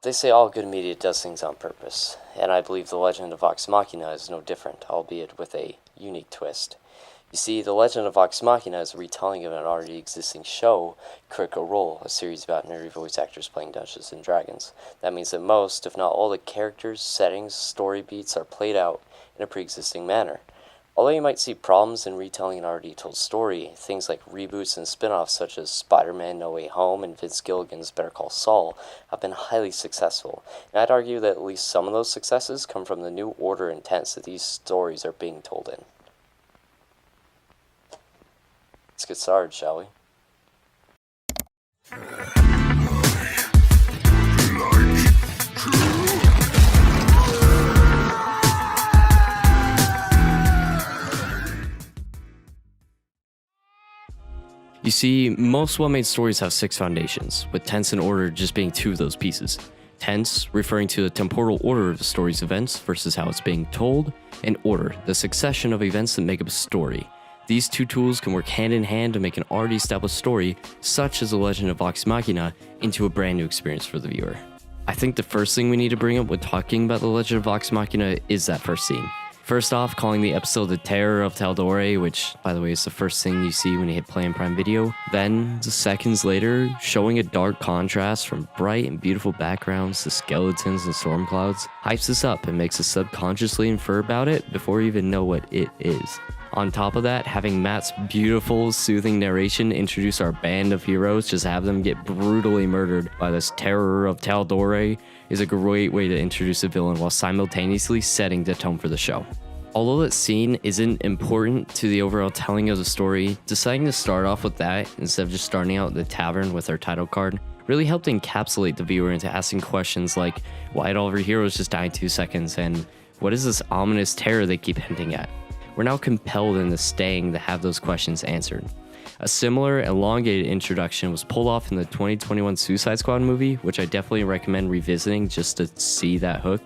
They say all good media does things on purpose, and I believe The Legend of Vox Machina is no different, albeit with a unique twist. You see, The Legend of Vox Machina is a retelling of an already existing show, Critical Role, a series about nerdy voice actors playing Dungeons & Dragons. That means that most, if not all, the characters, settings, story beats are played out in a pre-existing manner. Although you might see problems in retelling an already told story, things like reboots and spin-offs such as Spider-Man No Way Home and Vince Gilligan's Better Call Saul have been highly successful, and I'd argue that at least some of those successes come from the new order and tense that these stories are being told in. Let's get started, shall we? You see, most well-made stories have 6 foundations, with tense and order just being 2 of those pieces. Tense, referring to the temporal order of the story's events versus how it's being told, and order, the succession of events that make up a story. These 2 tools can work hand in hand to make an already established story, such as The Legend of Vox Machina, into a brand new experience for the viewer. I think the first thing we need to bring up when talking about The Legend of Vox Machina is that first scene. First off, calling the episode The Terror of Taldore, which, by the way, is the first thing you see when you hit play in Prime Video. Then, seconds later, showing a dark contrast from bright and beautiful backgrounds to skeletons and storm clouds, hypes us up and makes us subconsciously infer about it before we even know what it is. On top of that, having Matt's beautiful, soothing narration introduce our band of heroes, just have them get brutally murdered by this Terror of Taldore, is a great way to introduce a villain while simultaneously setting the tone for the show. Although that scene isn't important to the overall telling of the story, deciding to start off with that instead of just starting out in the tavern with our title card really helped encapsulate the viewer into asking questions like, why did all of our heroes just die in 2 seconds, and what is this ominous terror they keep hinting at? We're now compelled into staying to have those questions answered. A similar elongated introduction was pulled off in the 2021 Suicide Squad movie, which I definitely recommend revisiting just to see that hook,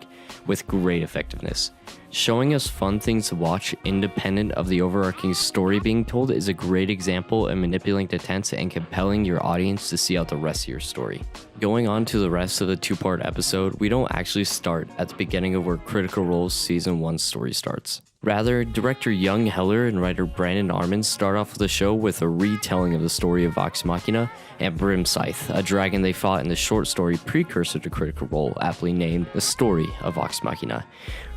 with great effectiveness. Showing us fun things to watch independent of the overarching story being told is a great example of manipulating the tense and compelling your audience to see out the rest of your story. Going on to the rest of the 2-part episode, we don't actually start at the beginning of where Critical Role's Season 1 story starts. Rather, director Young Heller and writer Brandon Armand start off the show with a retelling of the story of Vox Machina and Brim Scythe, a dragon they fought in the short story precursor to Critical Role, aptly named The Story of Vox Machina.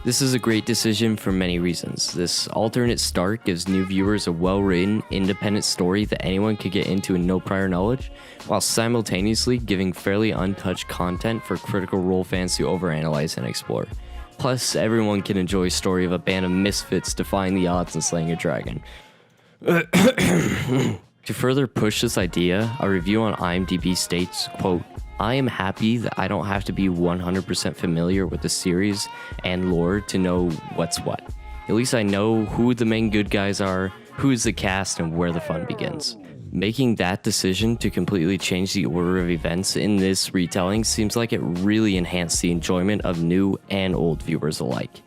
This is a great decision for many reasons. This alternate start gives new viewers a well-written, independent story that anyone could get into with no prior knowledge, while simultaneously giving fairly untouched content for Critical Role fans to overanalyze and explore. Plus, everyone can enjoy a story of a band of misfits defying the odds and slaying a dragon. To further push this idea, a review on IMDb states, quote, I am happy that I don't have to be 100% familiar with the series and lore to know what's what. At least I know who the main good guys are, who's the cast, and where the fun begins. Making that decision to completely change the order of events in this retelling seems like it really enhanced the enjoyment of new and old viewers alike.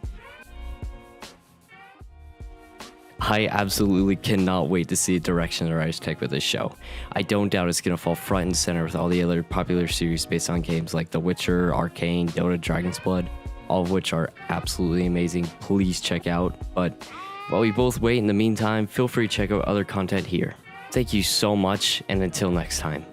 I absolutely cannot wait to see the direction the writers take with this show. I don't doubt it's going to fall front and center with all the other popular series based on games like The Witcher, Arcane, Dota, Dragon's Blood, all of which are absolutely amazing. Please check out. But while we both wait, in the meantime, feel free to check out other content here. Thank you so much, and until next time.